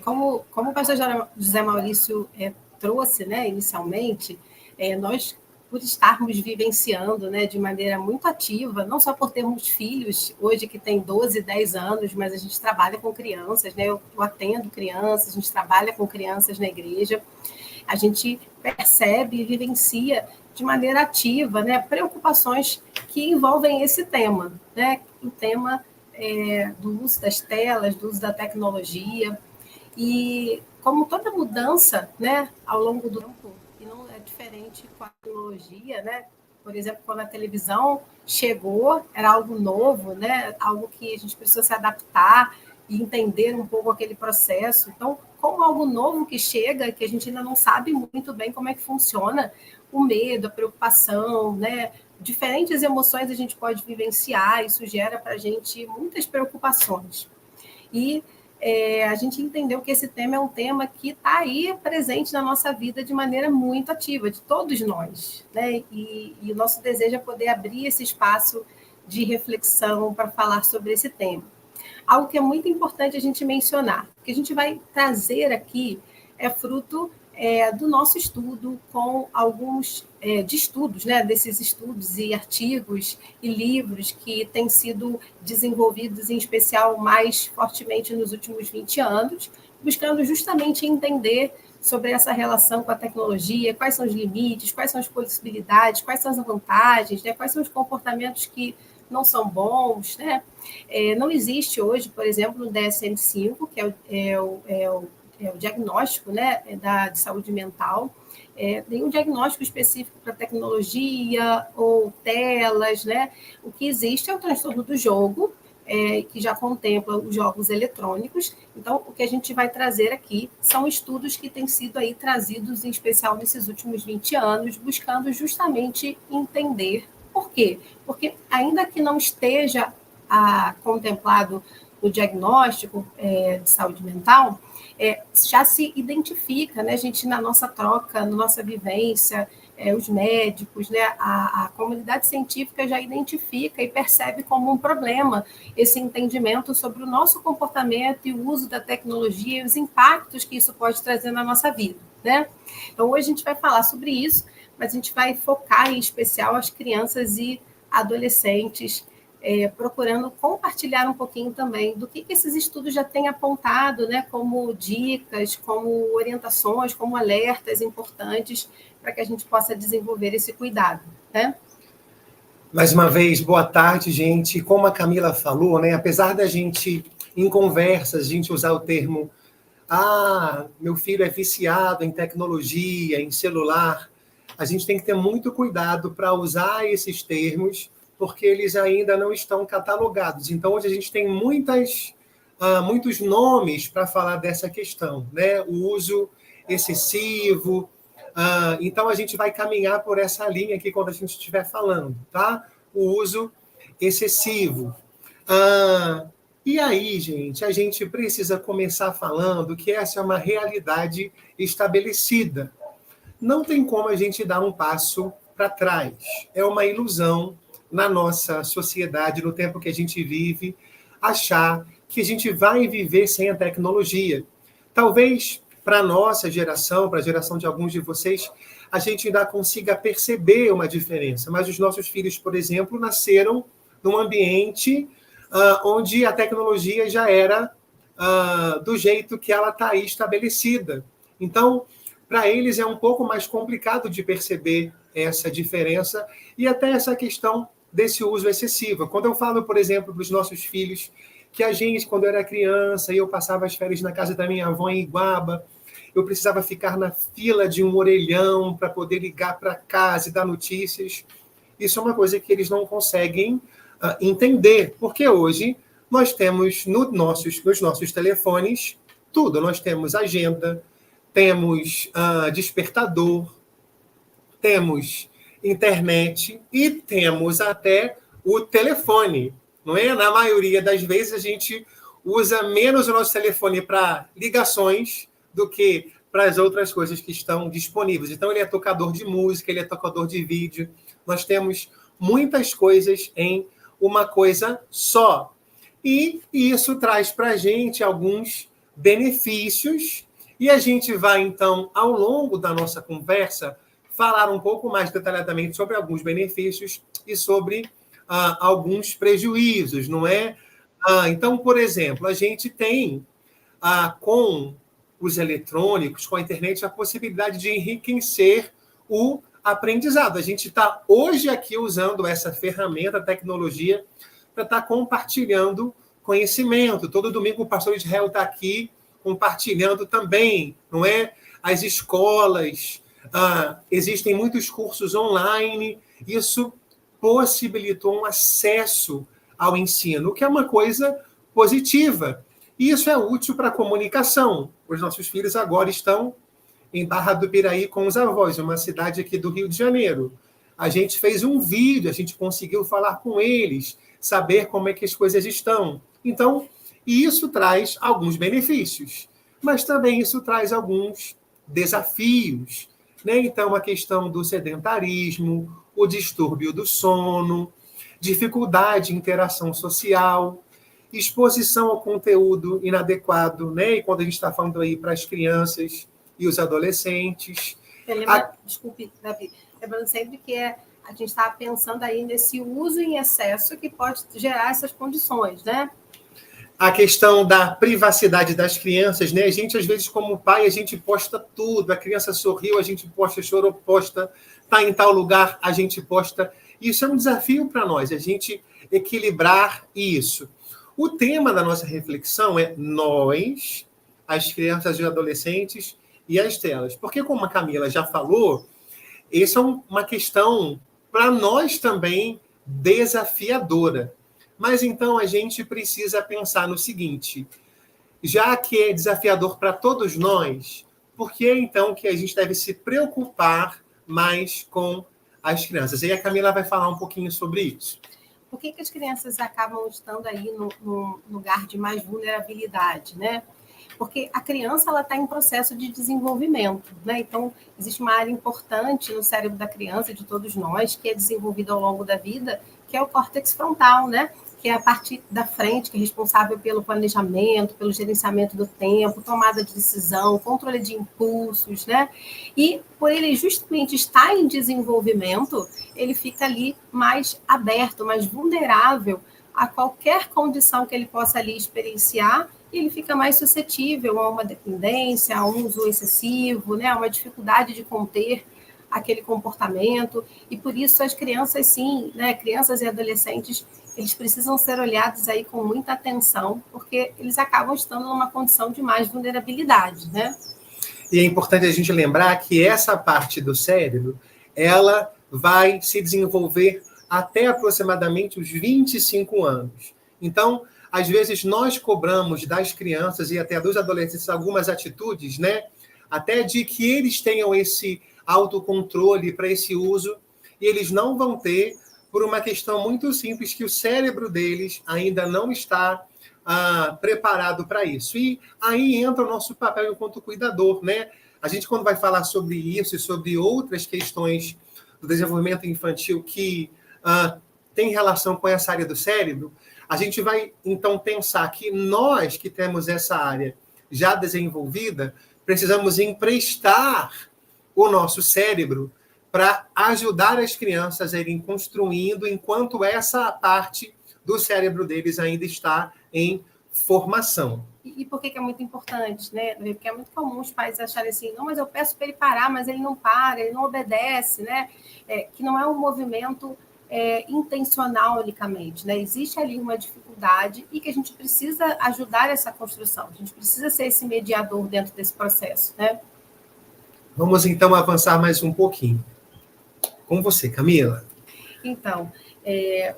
Como o pastor José Maurício trouxe, né, inicialmente, nós, por estarmos vivenciando, né, de maneira muito ativa, não só por termos filhos, hoje que tem 12, 10 anos, mas a gente trabalha com crianças, né, eu atendo crianças, a gente trabalha com crianças na igreja, a gente percebe e vivencia de maneira ativa, né, preocupações que envolvem esse tema, né, o tema do uso das telas, do uso da tecnologia, e como toda mudança, né, ao longo do tempo, e não é diferente com a tecnologia, né? Por exemplo, quando a televisão chegou, era algo novo, né? Algo que a gente precisa se adaptar e entender um pouco aquele processo. Então, como algo novo que chega, que a gente ainda não sabe muito bem como é que funciona, o medo, a preocupação, né? Diferentes emoções a gente pode vivenciar, isso gera para a gente muitas preocupações. E a gente entendeu que esse tema é um tema que está aí presente na nossa vida de maneira muito ativa, de todos nós. Né? E o nosso desejo é poder abrir esse espaço de reflexão para falar sobre esse tema. Algo que é muito importante a gente mencionar, que a gente vai trazer aqui é fruto do nosso estudo com alguns de estudos, né, desses estudos e artigos e livros que têm sido desenvolvidos, em especial, mais fortemente nos últimos 20 anos, buscando justamente entender sobre essa relação com a tecnologia, quais são os limites, quais são as possibilidades, quais são as vantagens, né, quais são os comportamentos que não são bons, né? Não existe hoje, por exemplo, no DSM-5, que é o diagnóstico, né, de saúde mental, nenhum diagnóstico específico para tecnologia ou telas, né? O que existe é o transtorno do jogo, que já contempla os jogos eletrônicos. Então, o que a gente vai trazer aqui são estudos que têm sido aí trazidos, em especial nesses últimos 20 anos, buscando justamente entender por quê. Porque, ainda que não esteja contemplado no diagnóstico de saúde mental, já se identifica, né, gente, na nossa troca, na nossa vivência, os médicos, né, a comunidade científica já identifica e percebe como um problema esse entendimento sobre o nosso comportamento e o uso da tecnologia e os impactos que isso pode trazer na nossa vida, né? Então, hoje a gente vai falar sobre isso, mas a gente vai focar em especial as crianças e adolescentes, procurando compartilhar um pouquinho também do que esses estudos já têm apontado, né, como dicas, como orientações, como alertas importantes para que a gente possa desenvolver esse cuidado, né? Mais uma vez, boa tarde, gente. Como a Camila falou, né, apesar da gente, em conversas, a gente usar o termo meu filho é viciado em tecnologia, em celular, a gente tem que ter muito cuidado para usar esses termos, porque eles ainda não estão catalogados. Então, hoje a gente tem muitos nomes para falar dessa questão, né? O uso excessivo. Então, a gente vai caminhar por essa linha aqui quando a gente estiver falando, tá? O uso excessivo. E aí, gente, a gente precisa começar falando que essa é uma realidade estabelecida. Não tem como a gente dar um passo para trás. É uma ilusão na nossa sociedade, no tempo que a gente vive, achar que a gente vai viver sem a tecnologia. Talvez para a nossa geração, para a geração de alguns de vocês, a gente ainda consiga perceber uma diferença. Mas os nossos filhos, por exemplo, nasceram num ambiente onde a tecnologia já era do jeito que ela está aí estabelecida. Então, para eles é um pouco mais complicado de perceber essa diferença e até essa questão desse uso excessivo. Quando eu falo, por exemplo, para os nossos filhos, que a gente, quando eu era criança, e eu passava as férias na casa da minha avó em Iguaba, eu precisava ficar na fila de um orelhão para poder ligar para casa e dar notícias. Isso é uma coisa que eles não conseguem entender, porque hoje nós temos nos nossos telefones tudo. Nós temos agenda, temos despertador, temos internet e temos até o telefone, não é? Na maioria das vezes a gente usa menos o nosso telefone para ligações do que para as outras coisas que estão disponíveis. Então, ele é tocador de música, ele é tocador de vídeo. Nós temos muitas coisas em uma coisa só. E isso traz para a gente alguns benefícios, e a gente vai, então, ao longo da nossa conversa, falar um pouco mais detalhadamente sobre alguns benefícios e sobre alguns prejuízos, não é? Então, por exemplo, a gente tem, com os eletrônicos, com a internet, a possibilidade de enriquecer o aprendizado. A gente está hoje aqui usando essa ferramenta, tecnologia, para estar compartilhando conhecimento. Todo domingo o pastor Israel está aqui compartilhando também, não é? As escolas, existem muitos cursos online, isso possibilitou um acesso ao ensino, o que é uma coisa positiva. E isso é útil para a comunicação. Os nossos filhos agora estão em Barra do Piraí com os avós, uma cidade aqui do Rio de Janeiro. A gente fez um vídeo, a gente conseguiu falar com eles, saber como é que as coisas estão. Então, isso traz alguns benefícios, mas também isso traz alguns desafios, né? Então, a questão do sedentarismo, o distúrbio do sono, dificuldade de interação social, exposição ao conteúdo inadequado, né? E quando a gente está falando aí para as crianças e os adolescentes. Desculpe, Davi, lembrando sempre que a gente está pensando aí nesse uso em excesso que pode gerar essas condições, né? A questão da privacidade das crianças, né? A gente, às vezes, como pai, a gente posta tudo. A criança sorriu, a gente posta, chorou, posta. Está em tal lugar, a gente posta. Isso é um desafio para nós, a gente equilibrar isso. O tema da nossa reflexão é nós, as crianças e os adolescentes e as telas. Porque, como a Camila já falou, essa é uma questão, para nós também, desafiadora. Mas, então, a gente precisa pensar no seguinte, já que é desafiador para todos nós, por que, então, que a gente deve se preocupar mais com as crianças? E a Camila vai falar um pouquinho sobre isso. Por que as crianças acabam estando aí no lugar de mais vulnerabilidade, né? Porque a criança ela está em processo de desenvolvimento, né? Então, existe uma área importante no cérebro da criança, e de todos nós, que é desenvolvida ao longo da vida, que é o córtex frontal, né? Que é a parte da frente, que é responsável pelo planejamento, pelo gerenciamento do tempo, tomada de decisão, controle de impulsos, né? E por ele justamente estar em desenvolvimento, ele fica ali mais aberto, mais vulnerável a qualquer condição que ele possa ali experienciar, e ele fica mais suscetível a uma dependência, a um uso excessivo, né? A uma dificuldade de conter aquele comportamento, e por isso as crianças, sim, né? Crianças e adolescentes, eles precisam ser olhados aí com muita atenção, porque eles acabam estando numa condição de mais vulnerabilidade, né? E é importante a gente lembrar que essa parte do cérebro, ela vai se desenvolver até aproximadamente os 25 anos. Então, às vezes, nós cobramos das crianças e até dos adolescentes algumas atitudes, né? Até de que eles tenham esse autocontrole para esse uso, e eles não vão ter, por uma questão muito simples, que o cérebro deles ainda não está preparado para isso. E aí entra o nosso papel enquanto cuidador, né? A gente, quando vai falar sobre isso e sobre outras questões do desenvolvimento infantil que tem relação com essa área do cérebro, a gente vai, então, pensar que nós que temos essa área já desenvolvida, precisamos emprestar o nosso cérebro para ajudar as crianças a irem construindo, enquanto essa parte do cérebro deles ainda está em formação. E por que é muito importante, né? Porque é muito comum os pais acharem assim, não, mas eu peço para ele parar, mas ele não para, ele não obedece, né? Que não é um movimento intencional unicamente, né? Existe ali uma dificuldade e que a gente precisa ajudar essa construção, a gente precisa ser esse mediador dentro desse processo, né? Vamos, então, avançar mais um pouquinho. Com você, Camila. Então,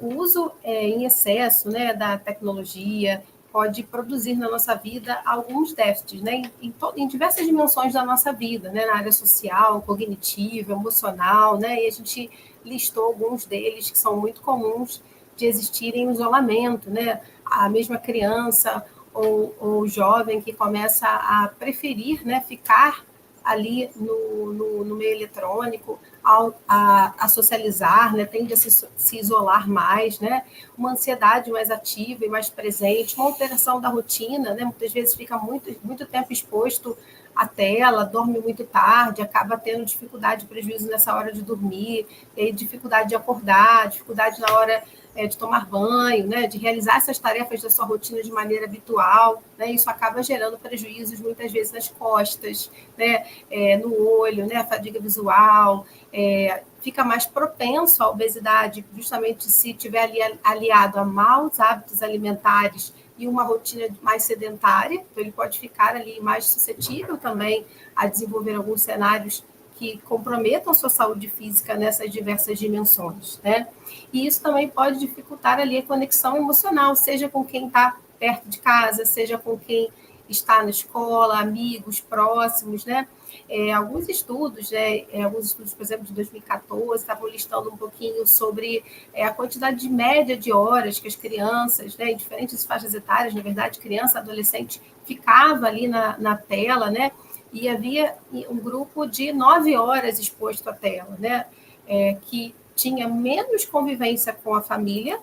o uso em excesso, né, da tecnologia pode produzir na nossa vida alguns déficits, né, em diversas dimensões da nossa vida, né, na área social, cognitiva, emocional, né, e a gente listou alguns deles que são muito comuns de existirem em isolamento, né, a mesma criança ou jovem que começa a preferir, né, ficar ali no meio eletrônico, a socializar, né? Tende a se isolar mais, né? Uma ansiedade mais ativa e mais presente, uma alteração da rotina, né? Muitas vezes fica muito tempo exposto à tela, dorme muito tarde, acaba tendo dificuldade, prejuízo nessa hora de dormir, dificuldade de acordar, dificuldade na hora de tomar banho, né, de realizar essas tarefas da sua rotina de maneira habitual, né, isso acaba gerando prejuízos muitas vezes nas costas, né, no olho, né, a fadiga visual, fica mais propenso à obesidade, justamente se tiver ali aliado a maus hábitos alimentares e uma rotina mais sedentária, então ele pode ficar ali mais suscetível também a desenvolver alguns cenários que comprometam a sua saúde física nessas diversas dimensões, né? E isso também pode dificultar ali a conexão emocional, seja com quem está perto de casa, seja com quem está na escola, amigos próximos, né? Alguns estudos, por exemplo, de 2014, estavam listando um pouquinho sobre a quantidade de média de horas que as crianças, né, em diferentes faixas etárias, na verdade, criança, adolescente, ficava ali na tela, né? E havia um grupo de 9 horas exposto à tela, né? Que tinha menos convivência com a família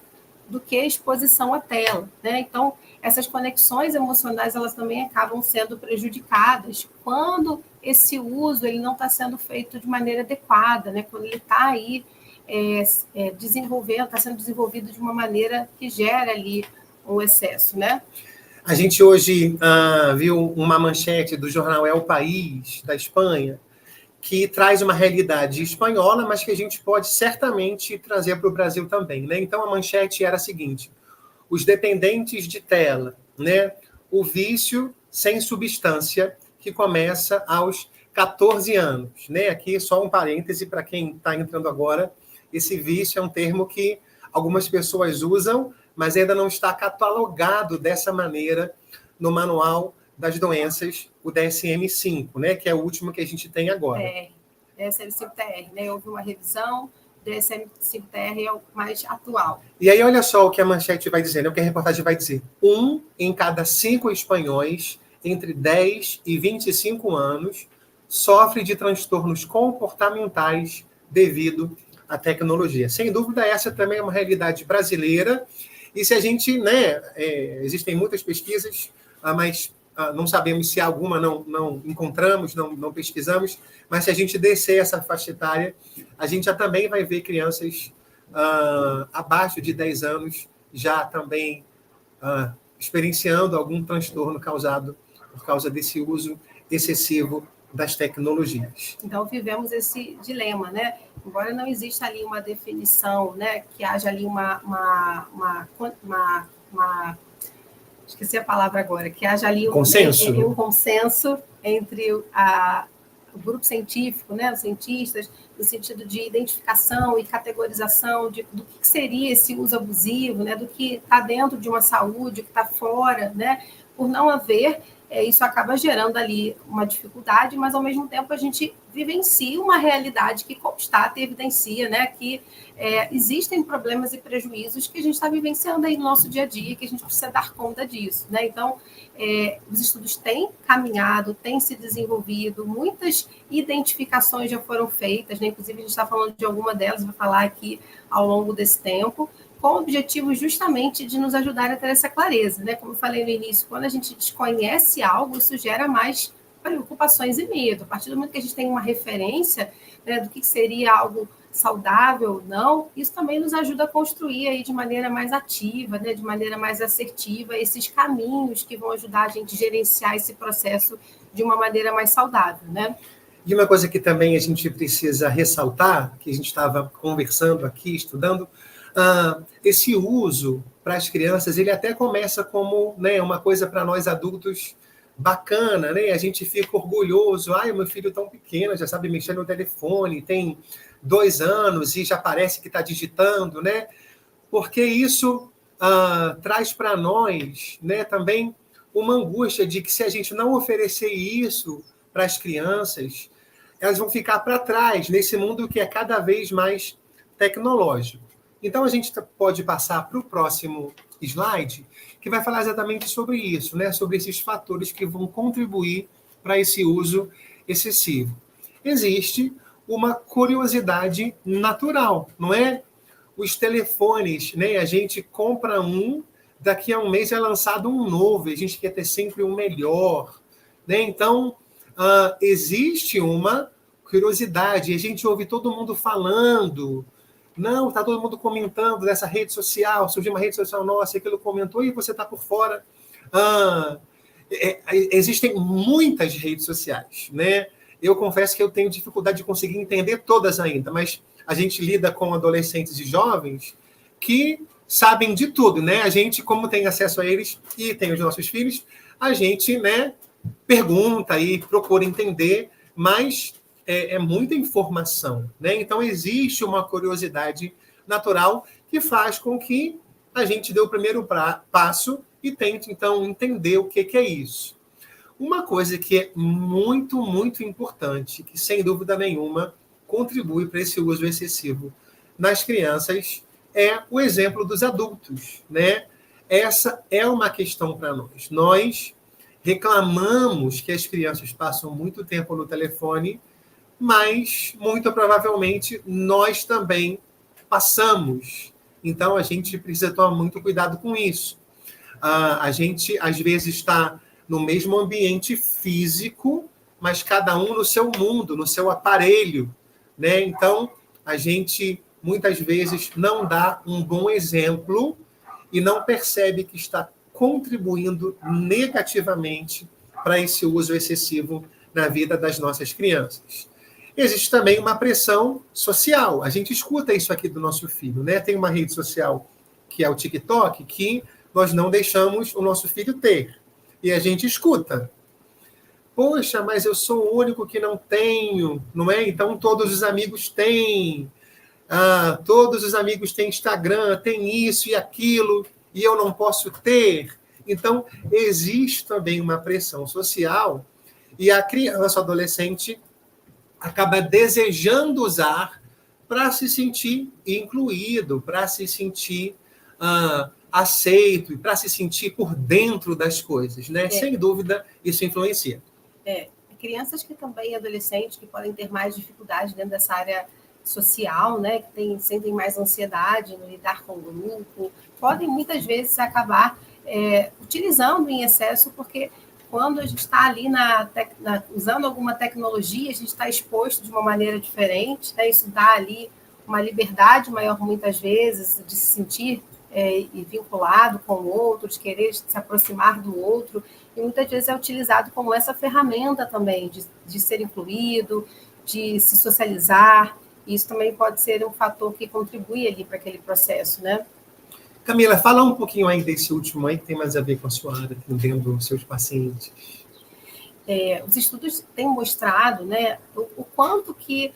do que exposição à tela, né? Então, essas conexões emocionais, elas também acabam sendo prejudicadas quando esse uso ele não está sendo feito de maneira adequada, né? Quando ele está aí está sendo desenvolvido de uma maneira que gera ali um excesso, né? A gente hoje viu uma manchete do jornal El País, da Espanha, que traz uma realidade espanhola, mas que a gente pode certamente trazer para o Brasil também, né? Então, a manchete era a seguinte: os dependentes de tela, né? O vício sem substância, que começa aos 14 anos, né? Aqui, só um parêntese para quem está entrando agora, esse vício é um termo que algumas pessoas usam, mas ainda não está catalogado dessa maneira no manual das doenças, o DSM-5, né, que é o último que a gente tem agora. DSM-5-TR, né? Houve uma revisão, DSM-5-TR é o mais atual. E aí, olha só o que a manchete vai dizer, né, o que a reportagem vai dizer. 1 em cada 5 espanhóis entre 10 e 25 anos sofre de transtornos comportamentais devido à tecnologia. Sem dúvida, essa também é uma realidade brasileira. E se a gente, né, existem muitas pesquisas, mas não sabemos se alguma não encontramos, não pesquisamos, mas se a gente descer essa faixa etária, a gente já também vai ver crianças abaixo de 10 anos já também experienciando algum transtorno causado por causa desse uso excessivo das tecnologias. Então, vivemos esse dilema, né? Embora não exista ali uma definição, né, que haja ali esqueci a palavra agora, que haja ali um consenso entre o grupo científico, né, os cientistas, no sentido de identificação e categorização do que seria esse uso abusivo, né, do que está dentro de uma saúde, o que está fora, né, por não haver, isso acaba gerando ali uma dificuldade, mas ao mesmo tempo a gente vivencia uma realidade que constata e evidencia, né, que existem problemas e prejuízos que a gente está vivenciando aí no nosso dia a dia, que a gente precisa dar conta disso, né? Então, os estudos têm caminhado, têm se desenvolvido, muitas identificações já foram feitas, né? Inclusive a gente está falando de alguma delas, vou falar aqui ao longo desse tempo, com o objetivo justamente de nos ajudar a ter essa clareza, né? Como eu falei no início, quando a gente desconhece algo, isso gera mais preocupações e medo. A partir do momento que a gente tem uma referência, né, do que seria algo saudável ou não, isso também nos ajuda a construir aí de maneira mais ativa, né, de maneira mais assertiva, esses caminhos que vão ajudar a gente a gerenciar esse processo de uma maneira mais saudável, né? E uma coisa que também a gente precisa ressaltar, que a gente estava conversando aqui, estudando, esse uso para as crianças, ele até começa como, né, uma coisa para nós adultos bacana, né? A gente fica orgulhoso. Ai, meu filho tão pequeno, já sabe mexer no telefone, tem 2 anos e já parece que está digitando, né? Porque isso traz para nós, né, também uma angústia de que se a gente não oferecer isso para as crianças, elas vão ficar para trás nesse mundo que é cada vez mais tecnológico. Então, a gente pode passar para o próximo slide, que vai falar exatamente sobre isso, né? Sobre esses fatores que vão contribuir para esse uso excessivo. Existe uma curiosidade natural, não é? Os telefones, né? A gente compra um, daqui a um mês é lançado um novo, a gente quer ter sempre um melhor, né? Então, existe uma curiosidade, a gente ouve todo mundo falando, não, está todo mundo comentando nessa rede social, surgiu uma rede social nossa, aquilo comentou e você está por fora. Existem muitas redes sociais, né? Eu confesso que eu tenho dificuldade de conseguir entender todas ainda, mas a gente lida com adolescentes e jovens que sabem de tudo, né? A gente, como tem acesso a eles e tem os nossos filhos, a gente, né, pergunta e procura entender, mas é muita informação, né? Então existe uma curiosidade natural que faz com que a gente dê o primeiro passo e tente, então, entender o que é isso. Uma coisa que é muito, muito importante, que sem dúvida nenhuma contribui para esse uso excessivo nas crianças, é o exemplo dos adultos, né? Essa é uma questão para nós. Nós reclamamos que as crianças passam muito tempo no telefone, mas muito provavelmente nós também passamos. Então a gente precisa tomar muito cuidado com isso. A gente às vezes está no mesmo ambiente físico, mas cada um no seu mundo, no seu aparelho, né? Então a gente muitas vezes não dá um bom exemplo e não percebe que está contribuindo negativamente para esse uso excessivo na vida das nossas crianças. Existe também uma pressão social. A gente escuta isso aqui do nosso filho, né? Tem uma rede social que é o TikTok, que nós não deixamos o nosso filho ter. E a gente escuta. Poxa, mas eu sou o único que não tenho, não é? Então todos os amigos têm. Todos os amigos têm Instagram, têm isso e aquilo, e eu não posso ter. Então, existe também uma pressão social e a criança, o adolescente, acaba desejando usar para se sentir incluído, para se sentir aceito, para se sentir por dentro das coisas, né? Sem dúvida, isso influencia. Crianças que também, adolescentes, que podem ter mais dificuldade dentro dessa área social, né, que sentem mais ansiedade no lidar com o grupo, podem muitas vezes acabar utilizando em excesso, porque quando a gente está ali usando alguma tecnologia, a gente está exposto de uma maneira diferente, né, isso dá ali uma liberdade maior muitas vezes de se sentir vinculado com o outro, de querer se aproximar do outro, e muitas vezes é utilizado como essa ferramenta também de ser incluído, de se socializar. Isso também pode ser um fator que contribui ali para aquele processo, né? Camila, fala um pouquinho aí desse último aí, que tem mais a ver com a sua área, atendendo os seus pacientes. Os estudos têm mostrado, né, o quanto que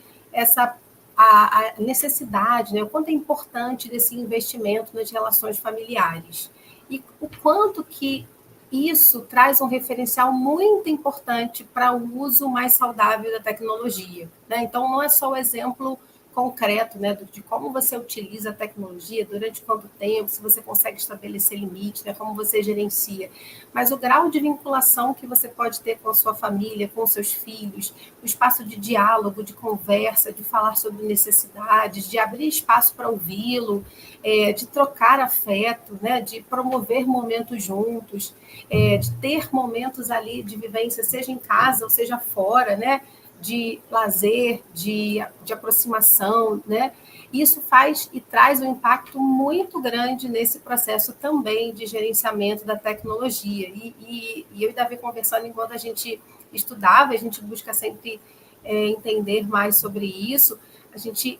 a necessidade, né, o quanto é importante desse investimento nas relações familiares. E o quanto que isso traz um referencial muito importante para o uso mais saudável da tecnologia, né? Então, não é só o exemplo concreto, né, de como você utiliza a tecnologia, durante quanto tempo, se você consegue estabelecer limites, né, como você gerencia, mas o grau de vinculação que você pode ter com a sua família, com seus filhos, o espaço de diálogo, de conversa, de falar sobre necessidades, de abrir espaço para ouvi-lo, de trocar afeto, né, de promover momentos juntos, de ter momentos ali de vivência, seja em casa ou seja fora, né, de lazer, de aproximação, né? Isso faz e traz um impacto muito grande nesse processo também de gerenciamento da tecnologia. E eu e Davi conversando enquanto a gente estudava, a gente busca sempre entender mais sobre isso, a gente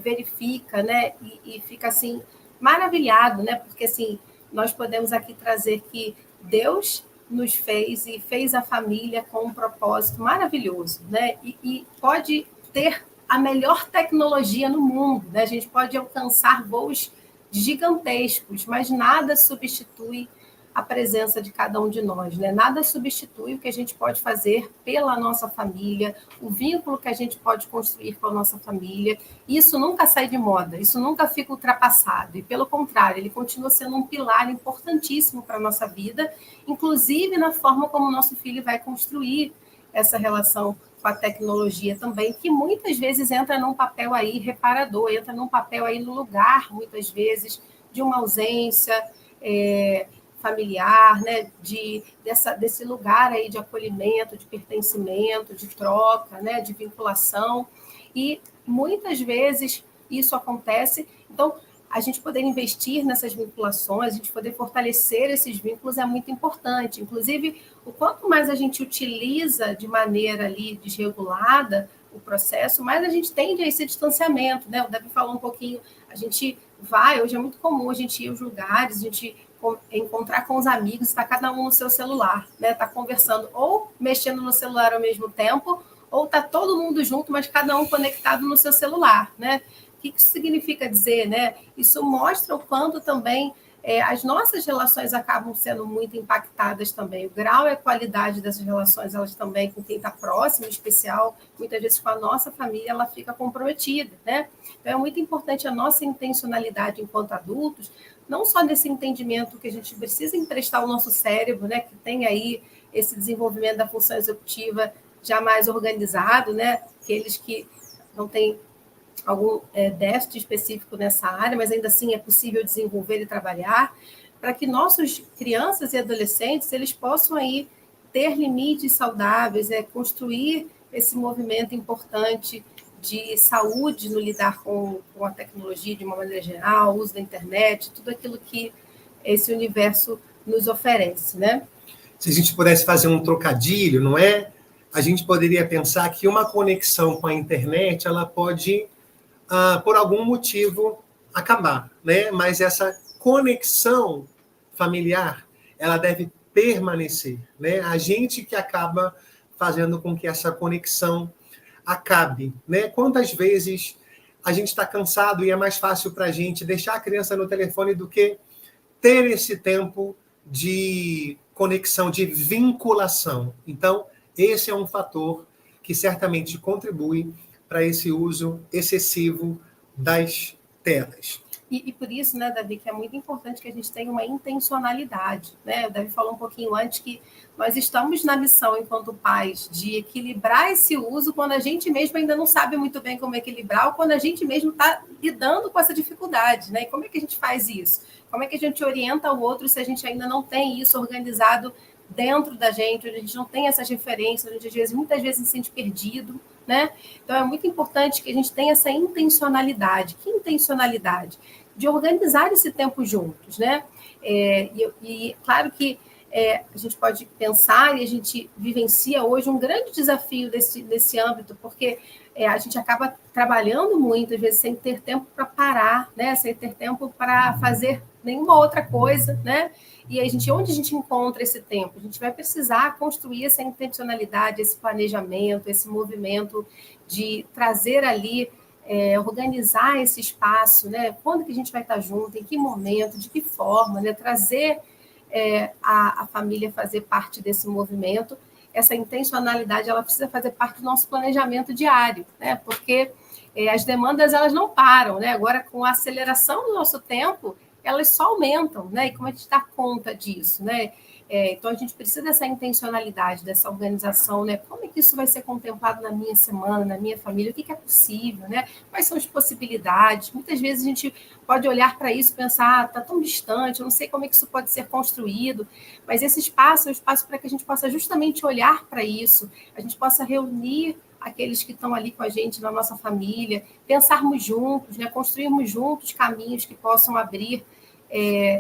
verifica, né? E fica assim maravilhado, né? Porque assim nós podemos aqui trazer que Deus nos fez e fez a família com um propósito maravilhoso, né? E pode ter a melhor tecnologia no mundo, né? A gente pode alcançar voos gigantescos, mas nada substitui a presença de cada um de nós, né? Nada substitui o que a gente pode fazer pela nossa família, o vínculo que a gente pode construir com a nossa família. Isso nunca sai de moda, isso nunca fica ultrapassado. E, pelo contrário, ele continua sendo um pilar importantíssimo para a nossa vida, inclusive na forma como o nosso filho vai construir essa relação com a tecnologia também, que muitas vezes entra num papel aí reparador, entra num papel aí no lugar, muitas vezes, de uma ausência familiar, né? Desse lugar aí de acolhimento, de pertencimento, de troca, né? De vinculação. E muitas vezes isso acontece. Então, a gente poder investir nessas vinculações, a gente poder fortalecer esses vínculos é muito importante. Inclusive, o quanto mais a gente utiliza de maneira ali desregulada o processo, mais a gente tende a esse distanciamento, né? O Davi falou um pouquinho, a gente vai, hoje é muito comum a gente ir aos lugares, a gente encontrar com os amigos, está cada um no seu celular, né? Está conversando ou mexendo no celular ao mesmo tempo, ou está todo mundo junto, mas cada um conectado no seu celular, né? O que isso significa dizer, né? Isso mostra o quanto também as nossas relações acabam sendo muito impactadas também. O grau e a qualidade dessas relações, elas também, com quem está próximo, em especial, muitas vezes com a nossa família, ela fica comprometida, né? Então, é muito importante a nossa intencionalidade enquanto adultos, não só nesse entendimento que a gente precisa emprestar ao nosso cérebro, né? Que tem aí esse desenvolvimento da função executiva já mais organizado, né? Aqueles que não têm algum déficit específico nessa área, mas ainda assim é possível desenvolver e trabalhar, para que nossos crianças e adolescentes eles possam aí ter limites saudáveis, construir esse movimento importante de saúde no lidar com a tecnologia de uma maneira geral, o uso da internet, tudo aquilo que esse universo nos oferece, né? Se a gente pudesse fazer um trocadilho, não é? A gente poderia pensar que uma conexão com a internet, ela pode por algum motivo, acabar, né? Mas essa conexão familiar, ela deve permanecer, né? A gente que acaba fazendo com que essa conexão acabe, né? Quantas vezes a gente está cansado e é mais fácil para a gente deixar a criança no telefone do que ter esse tempo de conexão, de vinculação. Então, esse é um fator que certamente contribui para esse uso excessivo das telas. E por isso, né, Davi, que é muito importante que a gente tenha uma intencionalidade, né? O Davi falou um pouquinho antes que nós estamos na missão, enquanto pais, de equilibrar esse uso quando a gente mesmo ainda não sabe muito bem como equilibrar, ou quando a gente mesmo está lidando com essa dificuldade, né? E como é que a gente faz isso? Como é que a gente orienta o outro se a gente ainda não tem isso organizado dentro da gente, onde a gente não tem essas referências, onde muitas vezes se sente perdido, né? Então, é muito importante que a gente tenha essa intencionalidade. Que intencionalidade? De organizar esse tempo juntos, né? Claro que a gente pode pensar e a gente vivencia hoje um grande desafio desse âmbito, porque a gente acaba trabalhando muito, às vezes, sem ter tempo para parar, né? Sem ter tempo para fazer nenhuma outra coisa, né? E onde a gente encontra esse tempo? A gente vai precisar construir essa intencionalidade, esse planejamento, esse movimento de trazer ali, organizar esse espaço, né? Quando que a gente vai estar junto, em que momento, de que forma, né? Trazer a família fazer parte desse movimento. Essa intencionalidade, ela precisa fazer parte do nosso planejamento diário, né? Porque as demandas, elas não param, né? Agora, com a aceleração do nosso tempo, elas só aumentam, né? E como a gente dá conta disso, né? Então, a gente precisa dessa intencionalidade, dessa organização, né? Como é que isso vai ser contemplado na minha semana, na minha família? O que é possível, né? Quais são as possibilidades? Muitas vezes a gente pode olhar para isso e pensar, está tão distante, eu não sei como é que isso pode ser construído, mas esse espaço é um espaço para que a gente possa justamente olhar para isso, a gente possa reunir aqueles que estão ali com a gente na nossa família, pensarmos juntos, né? Construirmos juntos caminhos que possam abrir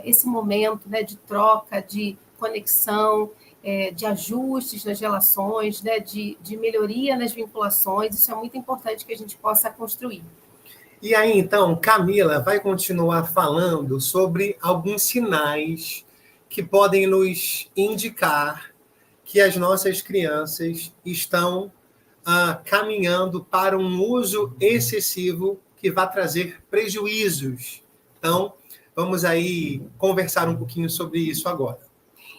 esse momento, né? De troca, de conexão, de ajustes nas relações, né? de melhoria nas vinculações. Isso é muito importante que a gente possa construir. E aí, então, Camila vai continuar falando sobre alguns sinais que podem nos indicar que as nossas crianças estão caminhando para um uso excessivo que vai trazer prejuízos. Então, vamos aí conversar um pouquinho sobre isso agora.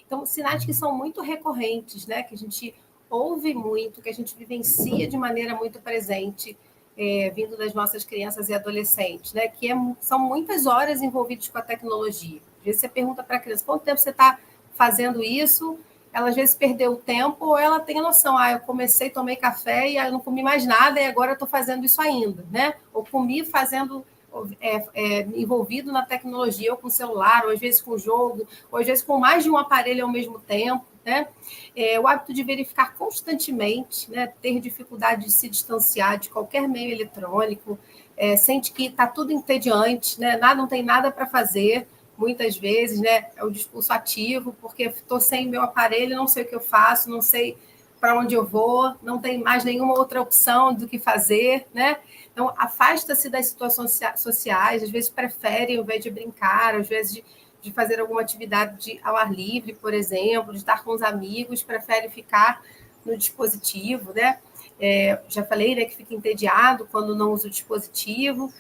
Então, sinais que são muito recorrentes, né? Que a gente ouve muito, que a gente vivencia de maneira muito presente, vindo das nossas crianças e adolescentes, né? Que são muitas horas envolvidas com a tecnologia. Às vezes você pergunta para a criança, quanto tempo você está fazendo isso? ela às vezes perdeu o tempo, ou ela tem a noção, eu comecei, tomei café e eu não comi mais nada, e agora eu estou fazendo isso ainda, né? Ou comi fazendo, envolvido na tecnologia, ou com celular, ou às vezes com jogo, ou às vezes com mais de um aparelho ao mesmo tempo, né? O hábito de verificar constantemente, né? Ter dificuldade de se distanciar de qualquer meio eletrônico, sente que está tudo entediante, né? Não tem nada para fazer, muitas vezes, né? É o discurso ativo, porque estou sem meu aparelho, não sei o que eu faço, não sei para onde eu vou, não tem mais nenhuma outra opção do que fazer, né? Então, afasta-se das situações sociais, às vezes prefere, ao invés de brincar, às vezes de fazer alguma atividade ao ar livre, por exemplo, de estar com os amigos, prefere ficar no dispositivo, né? Já falei, né, que fica entediado quando não usa o dispositivo,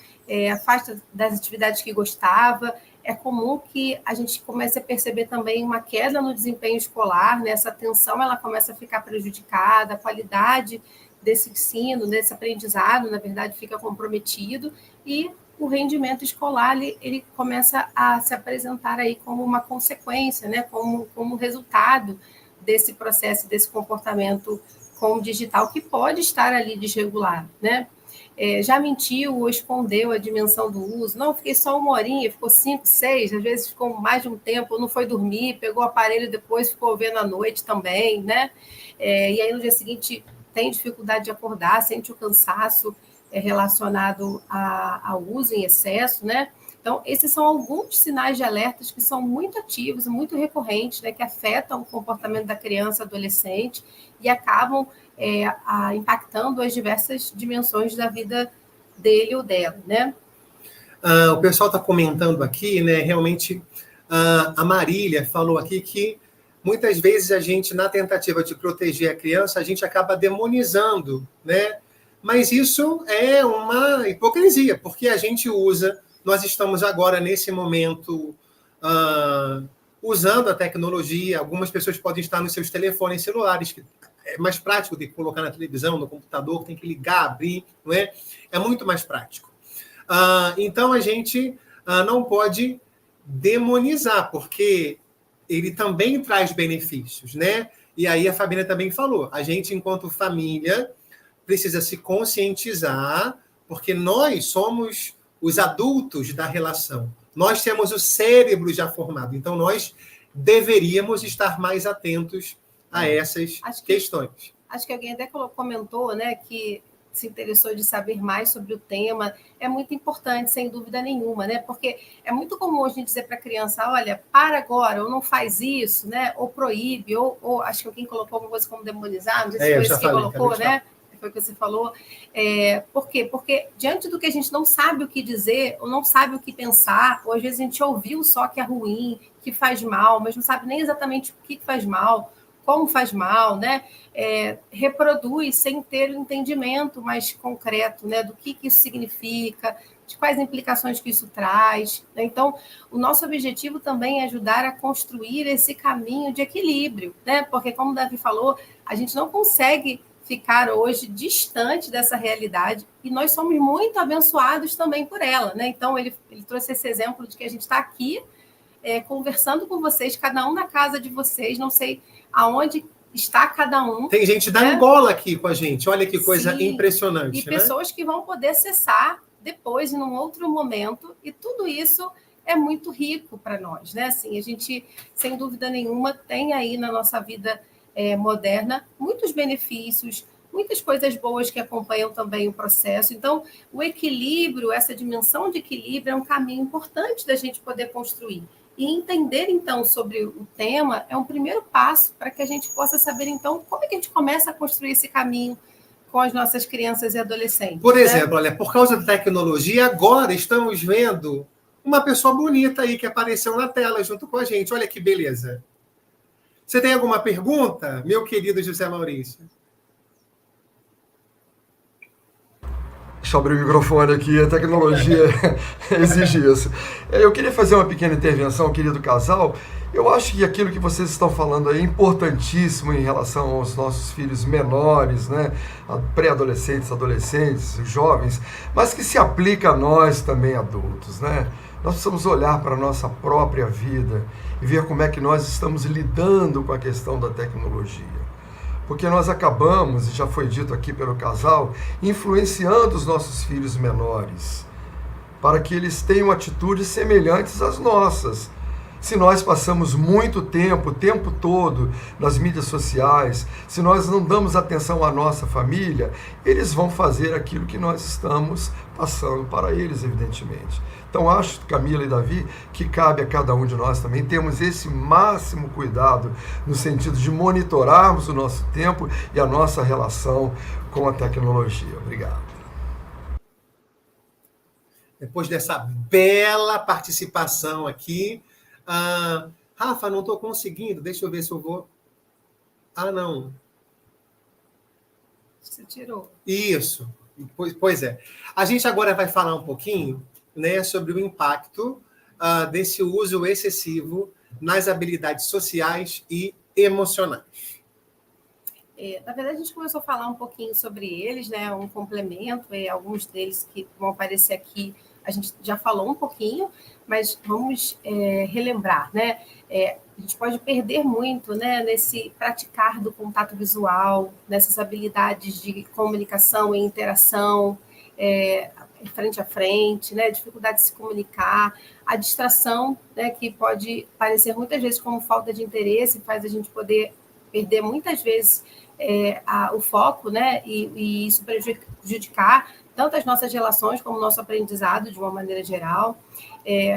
afasta das atividades que gostava. É comum que a gente comece a perceber também uma queda no desempenho escolar, né? Essa atenção ela começa a ficar prejudicada, a qualidade desse ensino, desse aprendizado, na verdade, fica comprometido, e o rendimento escolar ele começa a se apresentar aí como uma consequência, né? Como resultado desse processo, desse comportamento com o digital, que pode estar ali desregulado, né? Já mentiu ou escondeu a dimensão do uso, não, fiquei só 1 horinha, ficou 5, 6, às vezes ficou mais de um tempo, não foi dormir, pegou o aparelho depois, ficou vendo à noite também, né? E aí no dia seguinte tem dificuldade de acordar, sente o cansaço relacionado ao uso em excesso, né? Então, esses são alguns sinais de alertas que são muito ativos, muito recorrentes, né, que afetam o comportamento da criança, adolescente, e acabam impactando as diversas dimensões da vida dele ou dela, né? O pessoal está comentando aqui, né? Realmente, a Marília falou aqui que muitas vezes a gente, na tentativa de proteger a criança, a gente acaba demonizando, né? Mas isso é uma hipocrisia, porque a gente usa, nós estamos agora, nesse momento, usando a tecnologia, algumas pessoas podem estar nos seus telefones celulares, que é mais prático de colocar na televisão, no computador, tem que ligar, abrir, não é? É muito mais prático. Então, a gente não pode demonizar, porque ele também traz benefícios, né? E aí a Fabiana também falou, a gente, enquanto família, precisa se conscientizar, porque nós somos os adultos da relação. Nós temos o cérebro já formado, então nós deveríamos estar mais atentos a essas questões. Acho que alguém até comentou, né, que se interessou de saber mais sobre o tema. É muito importante, sem dúvida nenhuma, né? Porque é muito comum hoje a gente dizer para a criança, olha, para agora, ou não faz isso, né? Ou proíbe, ou acho que alguém colocou alguma coisa como demonizar, não sei se foi isso que colocou, né? Foi o que você falou. Por quê? Porque diante do que a gente não sabe o que dizer, ou não sabe o que pensar, ou às vezes a gente ouviu só que é ruim, que faz mal, mas não sabe nem exatamente o que faz mal, como faz mal, né? Reproduz sem ter o entendimento mais concreto, né? Do que isso significa, de quais implicações que isso traz, né? Então, o nosso objetivo também é ajudar a construir esse caminho de equilíbrio, né? Porque, como o Davi falou, a gente não consegue ficar hoje distante dessa realidade, e nós somos muito abençoados também por ela, né? Então, ele trouxe esse exemplo de que a gente está aqui conversando com vocês, cada um na casa de vocês, não sei aonde está cada um. Tem gente da Angola aqui com a gente, olha que coisa impressionante. E pessoas que vão poder acessar depois, num outro momento, e tudo isso é muito rico para nós, né? Assim, a gente, sem dúvida nenhuma, tem aí na nossa vida moderna muitos benefícios, muitas coisas boas que acompanham também o processo. Então, o equilíbrio, essa dimensão de equilíbrio é um caminho importante da gente poder construir. E entender, então, sobre o tema é um primeiro passo para que a gente possa saber, então, como é que a gente começa a construir esse caminho com as nossas crianças e adolescentes. Por exemplo, olha, por causa da tecnologia, agora estamos vendo uma pessoa bonita aí que apareceu na tela junto com a gente. Olha que beleza. Você tem alguma pergunta, meu querido José Maurício? Deixa eu abrir o microfone aqui, a tecnologia exige isso. Eu queria fazer uma pequena intervenção, querido casal. Eu acho que aquilo que vocês estão falando aí é importantíssimo em relação aos nossos filhos menores, né? Pré-adolescentes, adolescentes, jovens, mas que se aplica a nós também adultos, né? Nós precisamos olhar para a nossa própria vida e ver como é que nós estamos lidando com a questão da tecnologia. Porque nós acabamos, e já foi dito aqui pelo casal, influenciando os nossos filhos menores, para que eles tenham atitudes semelhantes às nossas. Se nós passamos muito tempo, o tempo todo, nas mídias sociais, se nós não damos atenção à nossa família, eles vão fazer aquilo que nós estamos passando para eles, evidentemente. Então, acho, Camila e Davi, que cabe a cada um de nós também termos esse máximo cuidado no sentido de monitorarmos o nosso tempo e a nossa relação com a tecnologia. Obrigado. Depois dessa bela participação aqui, Rafa, não estou conseguindo, deixa eu ver se eu vou... não. Você tirou. Isso, pois é. A gente agora vai falar um pouquinho, né, sobre o impacto desse uso excessivo nas habilidades sociais e emocionais. Na verdade, a gente começou a falar um pouquinho sobre eles, né, um complemento, alguns deles que vão aparecer aqui, a gente já falou um pouquinho, mas vamos relembrar, né? A gente pode perder muito, né, nesse praticar do contato visual, nessas habilidades de comunicação e interação, frente a frente, né, dificuldade de se comunicar, a distração, né, que pode parecer muitas vezes como falta de interesse, faz a gente poder perder muitas vezes o foco, né, e isso prejudicar tanto as nossas relações como o nosso aprendizado de uma maneira geral.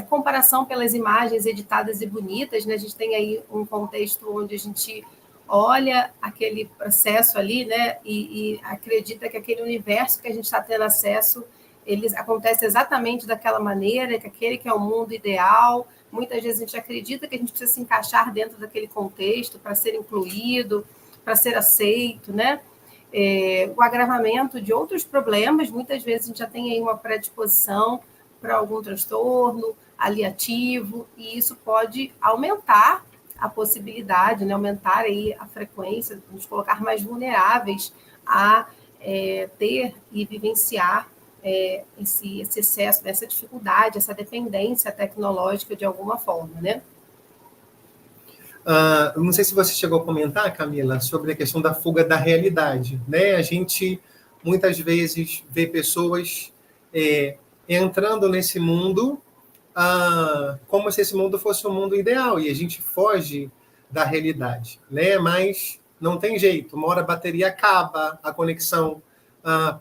Comparação pelas imagens editadas e bonitas, né, a gente tem aí um contexto onde a gente olha aquele processo ali, né, e acredita que aquele universo que a gente está tendo acesso, ele acontece exatamente daquela maneira, que aquele que é o mundo ideal. Muitas vezes a gente acredita que a gente precisa se encaixar dentro daquele contexto para ser incluído, para ser aceito, né? O agravamento de outros problemas, muitas vezes a gente já tem aí uma predisposição para algum transtorno aliativo, e isso pode aumentar a possibilidade, né? Aumentar aí a frequência, nos colocar mais vulneráveis a ter e vivenciar esse excesso, essa dificuldade, essa dependência tecnológica de alguma forma, né? Não sei se você chegou a comentar, Camila, sobre a questão da fuga da realidade, né? A gente muitas vezes vê pessoas entrando nesse mundo como se esse mundo fosse um mundo ideal, e a gente foge da realidade, né? Mas não tem jeito, uma hora a bateria acaba, a conexão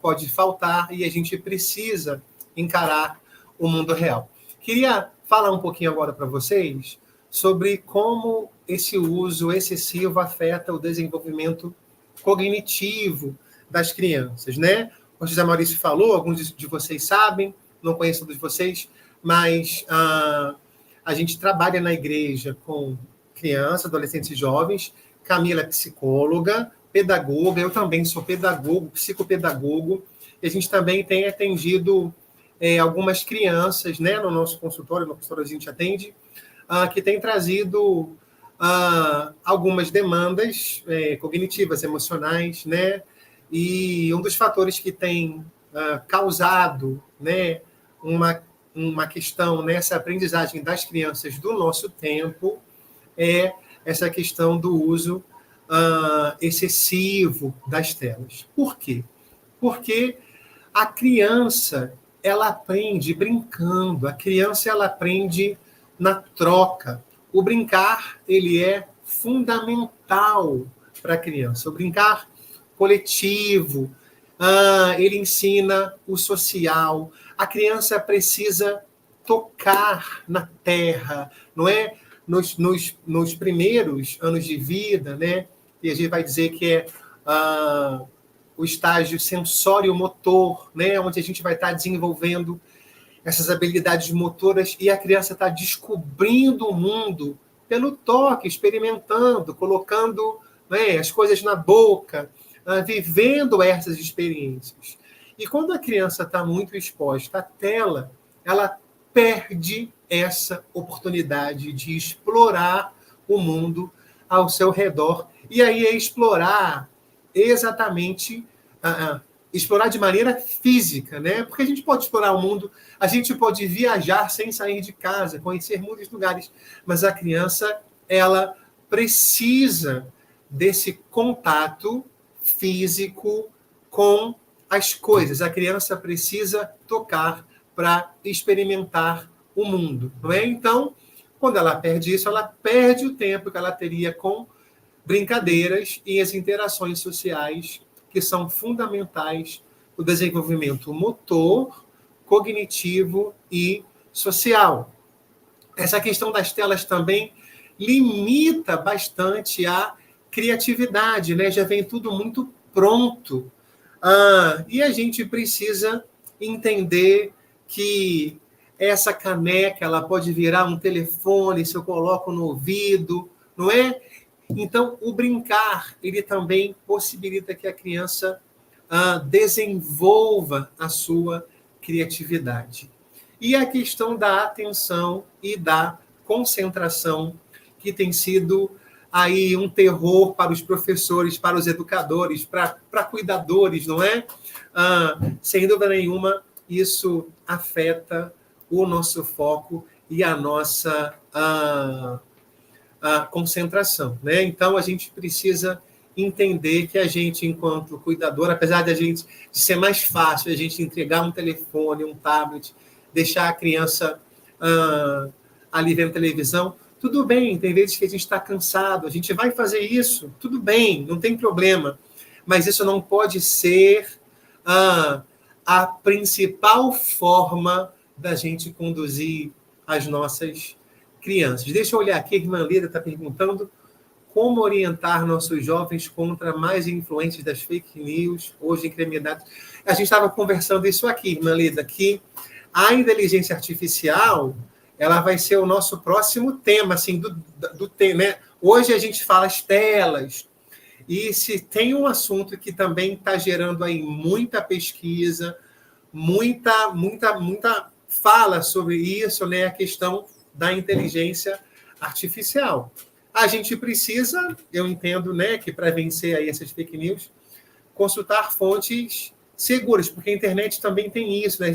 pode faltar, e a gente precisa encarar o mundo real. Queria falar um pouquinho agora para vocês sobre como esse uso excessivo afeta o desenvolvimento cognitivo das crianças, né? O José Maurício falou, alguns de vocês sabem, não conheço todos vocês, mas a gente trabalha na igreja com crianças, adolescentes e jovens. Camila é psicóloga, pedagoga, eu também sou pedagogo, psicopedagogo, e a gente também tem atendido algumas crianças, né, no nosso consultório, no consultório a gente atende, que tem trazido algumas demandas cognitivas, emocionais, né? E um dos fatores que tem causado, né, uma questão nessa aprendizagem das crianças do nosso tempo é essa questão do uso excessivo das telas. Por quê? Porque a criança, ela aprende brincando, a criança ela aprende na troca. O brincar, ele é fundamental para a criança. O brincar coletivo, ele ensina o social. A criança precisa tocar na terra, não é? Nos primeiros anos de vida, né? E a gente vai dizer que é o estágio sensório-motor, né? Onde a gente vai estar desenvolvendo essas habilidades motoras, e a criança está descobrindo o mundo pelo toque, experimentando, colocando, né, as coisas na boca, vivendo essas experiências. E quando a criança está muito exposta à tela, ela perde essa oportunidade de explorar o mundo ao seu redor. E aí é explorar exatamente explorar de maneira física, né? Porque a gente pode explorar o mundo, a gente pode viajar sem sair de casa, conhecer muitos lugares, mas a criança, ela precisa desse contato físico com as coisas. A criança precisa tocar para experimentar o mundo, não é? Então, quando ela perde isso, ela perde o tempo que ela teria com brincadeiras e as interações sociais que são fundamentais para o desenvolvimento motor, cognitivo e social. Essa questão das telas também limita bastante a criatividade, né? Já vem tudo muito pronto. E a gente precisa entender que essa caneca ela pode virar um telefone se eu coloco no ouvido, não é? Então, o brincar, ele também possibilita que a criança desenvolva a sua criatividade. E a questão da atenção e da concentração, que tem sido aí um terror para os professores, para os educadores, para cuidadores, não é? Sem dúvida nenhuma, isso afeta o nosso foco e a nossa concentração, né? Então, a gente precisa entender que a gente, enquanto cuidador, apesar de ser mais fácil a gente entregar um telefone, um tablet, deixar a criança ali vendo televisão, tudo bem, tem vezes que a gente está cansado, a gente vai fazer isso, tudo bem, não tem problema, mas isso não pode ser a principal forma da gente conduzir as nossas crianças. Deixa eu olhar aqui, a irmã Leda está perguntando como orientar nossos jovens contra mais influências das fake news, hoje incriminados. A gente estava conversando isso aqui, irmã Leda, que a inteligência artificial ela vai ser o nosso próximo tema, assim, do tema, né? Hoje a gente fala as telas, e se tem um assunto que também está gerando aí muita pesquisa, muita fala sobre isso, né? A questão da inteligência artificial. A gente precisa, eu entendo, né, que para vencer aí essas fake news, consultar fontes seguras, porque a internet também tem isso, né?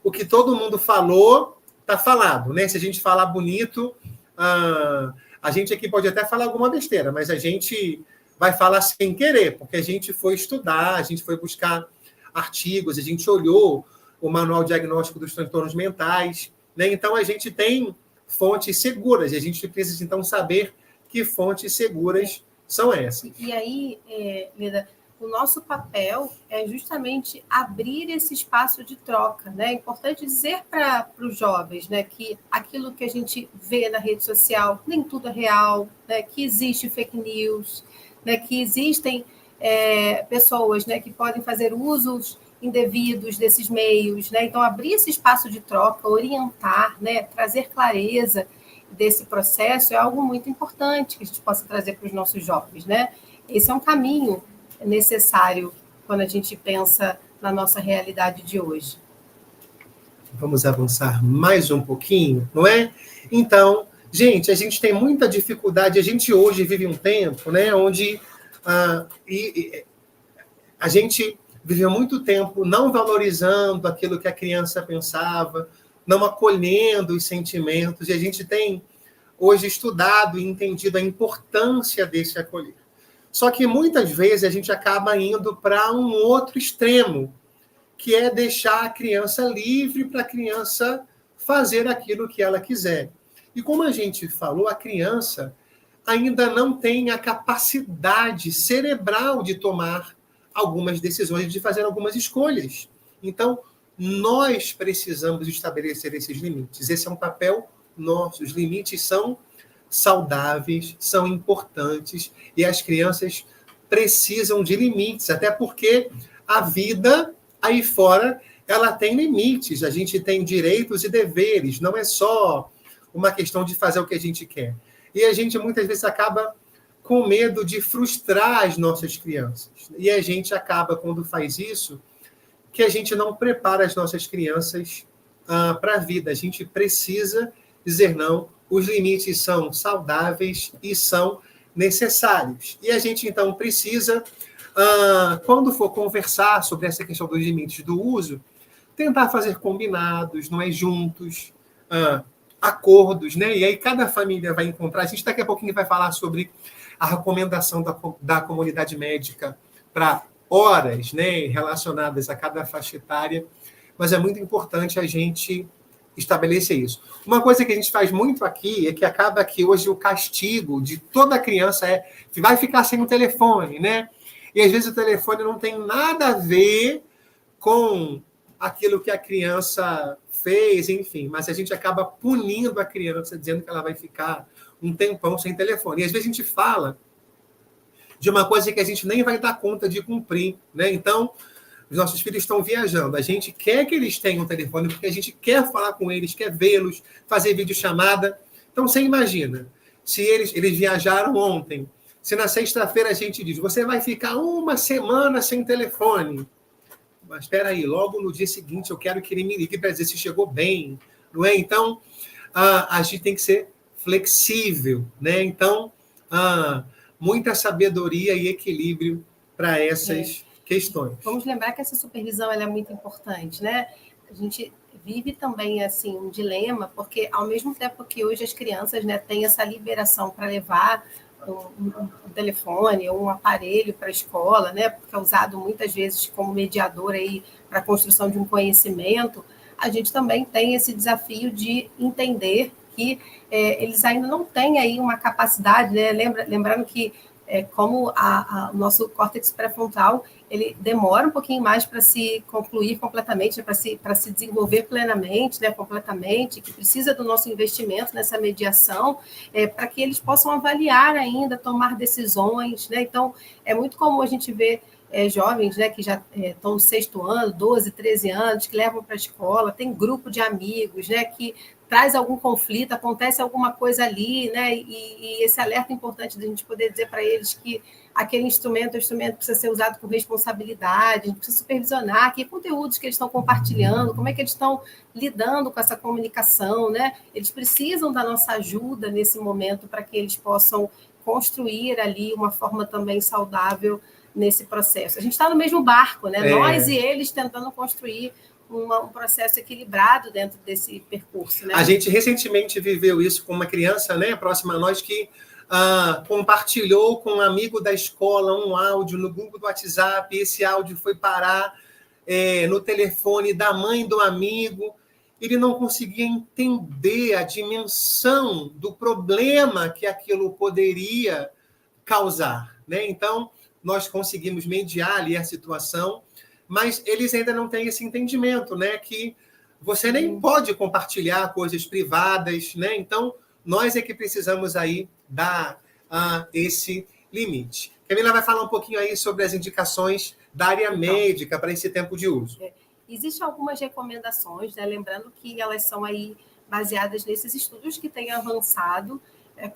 O que todo mundo falou, está falado, né? Se a gente falar bonito, a gente aqui pode até falar alguma besteira, mas a gente vai falar sem querer, porque a gente foi estudar, a gente foi buscar artigos, a gente olhou o Manual Diagnóstico dos Transtornos Mentais, né? Então, a gente tem fontes seguras, e a gente precisa, então, saber que fontes seguras são essas. E aí, Leda, o nosso papel é justamente abrir esse espaço de troca, né? É importante dizer para os jovens, né, que aquilo que a gente vê na rede social, nem tudo é real, né, que existe fake news, né, que existem pessoas, né, que podem fazer usos indevidos desses meios, né? Então, abrir esse espaço de troca, orientar, né, trazer clareza desse processo é algo muito importante que a gente possa trazer para os nossos jovens, né? Esse é um caminho necessário quando a gente pensa na nossa realidade de hoje. Vamos avançar mais um pouquinho, não é? Então, gente, a gente tem muita dificuldade, a gente hoje vive um tempo, né, onde a gente viveu muito tempo não valorizando aquilo que a criança pensava, não acolhendo os sentimentos, e a gente tem hoje estudado e entendido a importância desse acolher. Só que muitas vezes a gente acaba indo para um outro extremo, que é deixar a criança livre para a criança fazer aquilo que ela quiser. E como a gente falou, a criança ainda não tem a capacidade cerebral de tomar algumas decisões, de fazer algumas escolhas. Então, nós precisamos estabelecer esses limites. Esse é um papel nosso. Os limites são saudáveis, são importantes, e as crianças precisam de limites, até porque a vida aí fora, ela tem limites, a gente tem direitos e deveres, não é só uma questão de fazer o que a gente quer. E a gente muitas vezes acaba com medo de frustrar as nossas crianças. E a gente acaba, quando faz isso, que a gente não prepara as nossas crianças para a vida. A gente precisa dizer não, os limites são saudáveis e são necessários. E a gente, então, precisa quando for conversar sobre essa questão dos limites do uso, tentar fazer combinados, não é, juntos, acordos, né? E aí cada família vai encontrar. A gente daqui a pouquinho vai falar sobre a recomendação da comunidade médica para horas, né, relacionadas a cada faixa etária, mas é muito importante a gente estabelecer isso. Uma coisa que a gente faz muito aqui é que acaba que hoje o castigo de toda criança é que vai ficar sem o telefone, né? E às vezes o telefone não tem nada a ver com aquilo que a criança fez, enfim, mas a gente acaba punindo a criança, dizendo que ela vai ficar um tempão sem telefone. E às vezes a gente fala de uma coisa que a gente nem vai dar conta de cumprir, né? Então, os nossos filhos estão viajando. A gente quer que eles tenham um telefone porque a gente quer falar com eles, quer vê-los, fazer videochamada. Então, você imagina, se eles viajaram ontem, se na sexta-feira a gente diz, você vai ficar uma semana sem telefone. Mas espera aí, logo no dia seguinte eu quero que ele me ligue para dizer se chegou bem, não é? Então, a gente tem que ser flexível, né? Então, muita sabedoria e equilíbrio para essas questões. Vamos lembrar que essa supervisão ela é muito importante, né? A gente vive também assim um dilema, porque ao mesmo tempo que hoje as crianças, né, têm essa liberação para levar um telefone ou um aparelho para a escola, né, porque é usado muitas vezes como mediador aí para a construção de um conhecimento, a gente também tem esse desafio de entender que eles ainda não têm aí uma capacidade, né? Lembrando que como o nosso córtex pré-frontal, ele demora um pouquinho mais para se concluir completamente, para se desenvolver plenamente, né, completamente, que precisa do nosso investimento nessa mediação, para que eles possam avaliar ainda, tomar decisões, né? Então, é muito comum a gente ver jovens, né, que já estão no 6º ano, 12, 13 anos, que levam para a escola, tem grupo de amigos, né, que traz algum conflito, acontece alguma coisa ali, né? E esse alerta importante de a gente poder dizer para eles que aquele instrumento, o instrumento precisa ser usado com responsabilidade, a gente precisa supervisionar que conteúdos que eles estão compartilhando, como é que eles estão lidando com essa comunicação, né? Eles precisam da nossa ajuda nesse momento para que eles possam construir ali uma forma também saudável nesse processo. A gente está no mesmo barco, né? Nós e eles tentando construir um processo equilibrado dentro desse percurso, né? A gente recentemente viveu isso com uma criança, né, próxima a nós, que compartilhou com um amigo da escola um áudio no grupo do WhatsApp, e esse áudio foi parar no telefone da mãe do amigo. Ele não conseguia entender a dimensão do problema que aquilo poderia causar, né? Então, nós conseguimos mediar ali a situação, mas eles ainda não têm esse entendimento, né? Que você nem pode compartilhar coisas privadas, né? Então, nós é que precisamos aí dar esse limite. Camila vai falar um pouquinho aí sobre as indicações da área médica para esse tempo de uso. Existem algumas recomendações, né? Lembrando que elas são aí baseadas nesses estudos que têm avançado,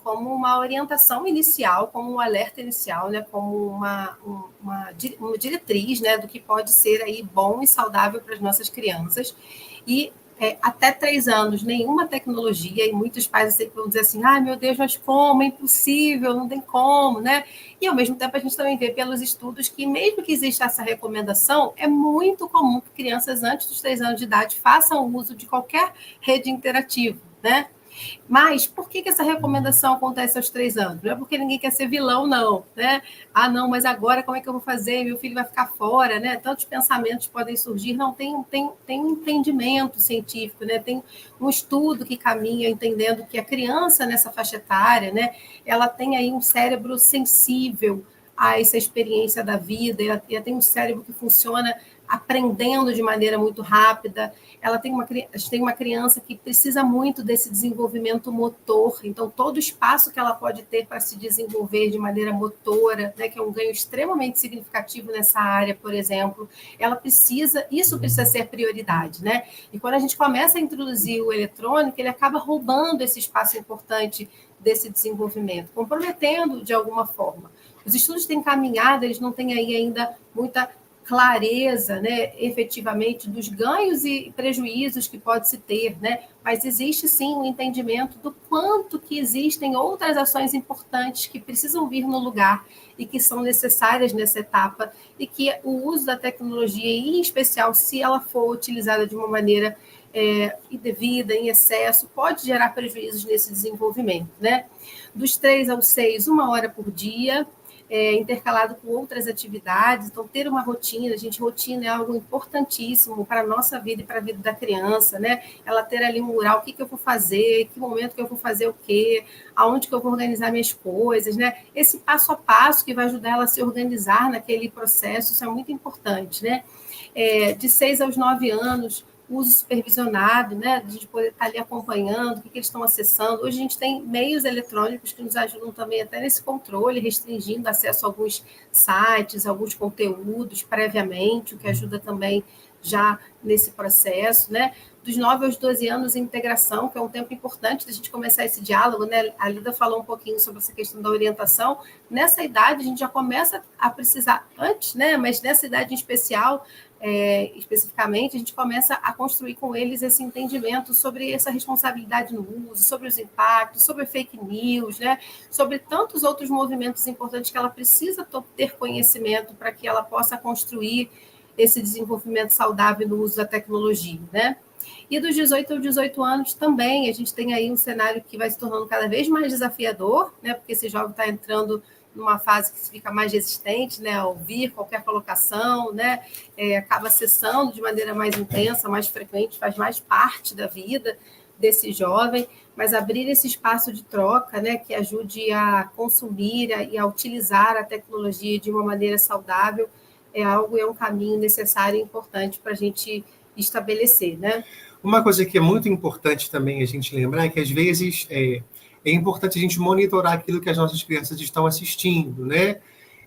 como uma orientação inicial, como um alerta inicial, né, como uma diretriz, né, do que pode ser aí bom e saudável para as nossas crianças. E até 3 anos, nenhuma tecnologia, e muitos pais vão dizer assim, meu Deus, mas como? É impossível, não tem como, né? E, ao mesmo tempo, a gente também vê pelos estudos que, mesmo que exista essa recomendação, é muito comum que crianças antes dos 3 anos de idade façam uso de qualquer rede interativa, né? Mas por que essa recomendação acontece aos 3 anos? Não é porque ninguém quer ser vilão, não, né? Não, mas agora como é que eu vou fazer? Meu filho vai ficar fora, né? Tantos pensamentos podem surgir. Não, tem um entendimento científico, né? Tem um estudo que caminha entendendo que a criança nessa faixa etária, né? Ela tem aí um cérebro sensível a essa experiência da vida, ela tem um cérebro que funciona aprendendo de maneira muito rápida. A gente tem uma criança que precisa muito desse desenvolvimento motor, então todo o espaço que ela pode ter para se desenvolver de maneira motora, né, que é um ganho extremamente significativo nessa área, por exemplo, isso precisa ser prioridade, né? E quando a gente começa a introduzir o eletrônico, ele acaba roubando esse espaço importante desse desenvolvimento, comprometendo de alguma forma. Os estudos têm caminhado, eles não têm aí ainda muita clareza, né, efetivamente, dos ganhos e prejuízos que pode se ter, né? Mas existe, sim, um entendimento do quanto que existem outras ações importantes que precisam vir no lugar e que são necessárias nessa etapa, e que o uso da tecnologia, em especial, se ela for utilizada de uma maneira indevida, em excesso, pode gerar prejuízos nesse desenvolvimento, né? Dos 3 aos 6, 1 hora por dia, intercalado com outras atividades. Então, ter uma rotina, rotina é algo importantíssimo para a nossa vida e para a vida da criança, né? Ela ter ali um mural, o que eu vou fazer, que momento que eu vou fazer o quê, aonde que eu vou organizar minhas coisas, né? Esse passo a passo que vai ajudar ela a se organizar naquele processo, isso é muito importante, né? De 6 aos 9 anos, uso supervisionado, né? De a gente poder estar ali acompanhando o que eles estão acessando. Hoje a gente tem meios eletrônicos que nos ajudam também até nesse controle, restringindo acesso a alguns sites, alguns conteúdos previamente, o que ajuda também já nesse processo, né? Dos 9 aos 12 anos, integração, que é um tempo importante da gente começar esse diálogo, né? A Lida falou um pouquinho sobre essa questão da orientação. Nessa idade, a gente já começa a precisar, antes, né? Mas nessa idade em especial, especificamente, a gente começa a construir com eles esse entendimento sobre essa responsabilidade no uso, sobre os impactos, sobre fake news, né? Sobre tantos outros movimentos importantes que ela precisa ter conhecimento para que ela possa construir esse desenvolvimento saudável no uso da tecnologia, né? E dos 18 aos 18 anos também, a gente tem aí um cenário que vai se tornando cada vez mais desafiador, né? Porque esse jovem está entrando numa fase que fica mais resistente, né, a ouvir qualquer colocação, né, acaba acessando de maneira mais intensa, mais frequente, faz mais parte da vida desse jovem, mas abrir esse espaço de troca, né, que ajude a consumir e a utilizar a tecnologia de uma maneira saudável, é um caminho necessário e importante para a gente estabelecer, né? Uma coisa que é muito importante também a gente lembrar é que, às vezes, é importante a gente monitorar aquilo que as nossas crianças estão assistindo, né?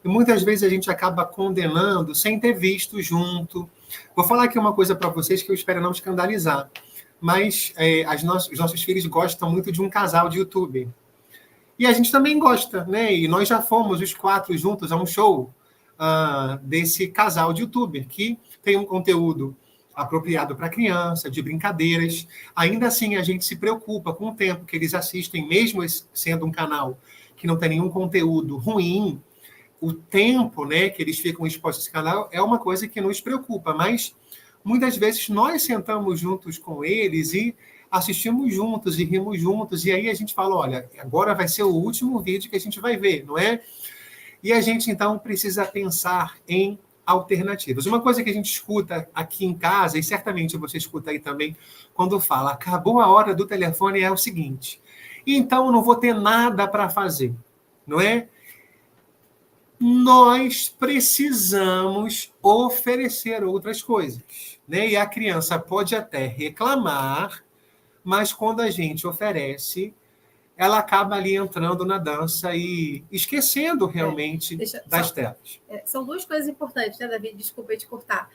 E muitas vezes a gente acaba condenando sem ter visto junto. Vou falar aqui uma coisa para vocês que eu espero não escandalizar, mas os nossos filhos gostam muito de um casal de YouTube. E a gente também gosta, né? E nós já fomos os 4 juntos a um show desse casal de YouTube, que tem um conteúdo apropriado para criança, de brincadeiras. Ainda assim, a gente se preocupa com o tempo que eles assistem, mesmo sendo um canal que não tem nenhum conteúdo ruim, o tempo, né, que eles ficam expostos a esse canal é uma coisa que nos preocupa, mas muitas vezes nós sentamos juntos com eles e assistimos juntos e rimos juntos, e aí a gente fala, olha, agora vai ser o último vídeo que a gente vai ver, não é? E a gente, então, precisa pensar em alternativas. Uma coisa que a gente escuta aqui em casa, e certamente você escuta aí também, quando fala, acabou a hora do telefone, é o seguinte, então eu não vou ter nada para fazer, não é? Nós precisamos oferecer outras coisas, né? E a criança pode até reclamar, mas quando a gente oferece, ela acaba ali entrando na dança e esquecendo realmente das telas. São 2 coisas importantes, né, Davi? Desculpa te cortar.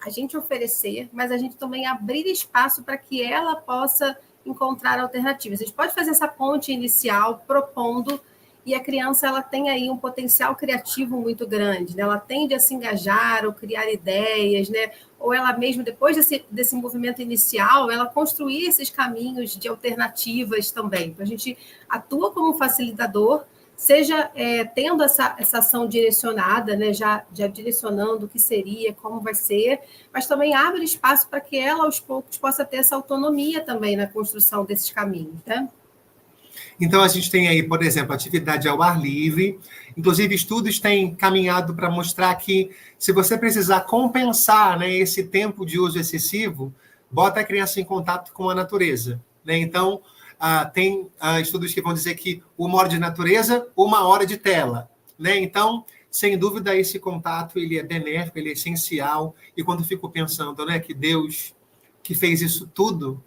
A gente oferecer, mas a gente também abrir espaço para que ela possa encontrar alternativas. A gente pode fazer essa ponte inicial propondo, e a criança ela tem aí um potencial criativo muito grande, né? Ela tende a se engajar ou criar ideias, né? Ou ela mesmo, depois desse movimento inicial, ela construir esses caminhos de alternativas também. Então, a gente atua como facilitador, seja tendo essa ação direcionada, né? Já direcionando o que seria, como vai ser, mas também abre espaço para que ela, aos poucos, possa ter essa autonomia também na construção desses caminhos, né? Então, a gente tem aí, por exemplo, atividade ao ar livre. Inclusive, estudos têm caminhado para mostrar que, se você precisar compensar, né, esse tempo de uso excessivo, bota a criança em contato com a natureza, né? Então, tem estudos que vão dizer que 1 hora de natureza, 1 hora de tela, né? Então, sem dúvida, esse contato ele é benéfico, ele é essencial. E quando fico pensando, né, que Deus, que fez isso tudo,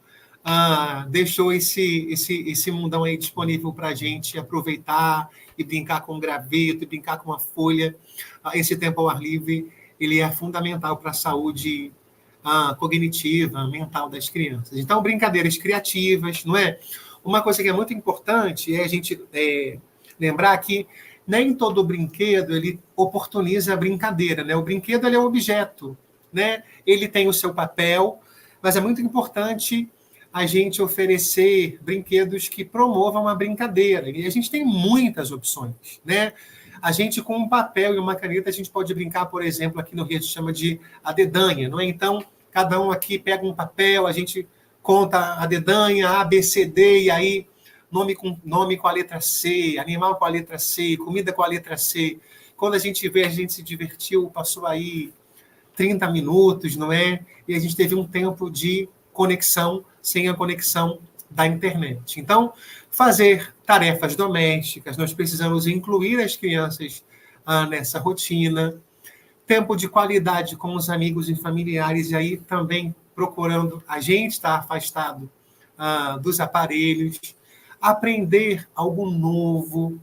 deixou esse mundão aí disponível para a gente aproveitar e brincar com graveto, e brincar com uma folha. Esse tempo ao ar livre ele é fundamental para a saúde cognitiva, mental das crianças. Então, brincadeiras criativas, não é? Uma coisa que é muito importante é a gente lembrar que nem todo brinquedo ele oportuniza a brincadeira, né? O brinquedo ele é um objeto, né? Ele tem o seu papel, mas é muito importante a gente oferecer brinquedos que promovam a brincadeira. E a gente tem muitas opções, né? A gente, com um papel e uma caneta, a gente pode brincar, por exemplo, aqui no Rio a gente chama de a dedanha, não é? Então, cada um aqui pega um papel, a gente conta a dedanha, A, B, C, D, e aí nome com a letra C, animal com a letra C, comida com a letra C. Quando a gente vê, a gente se divertiu, passou aí 30 minutos, não é? E a gente teve um tempo de conexão sem a conexão da internet. Então, fazer tarefas domésticas, nós precisamos incluir as crianças nessa rotina, tempo de qualidade com os amigos e familiares, e aí também procurando a gente estar afastado dos aparelhos, aprender algo novo,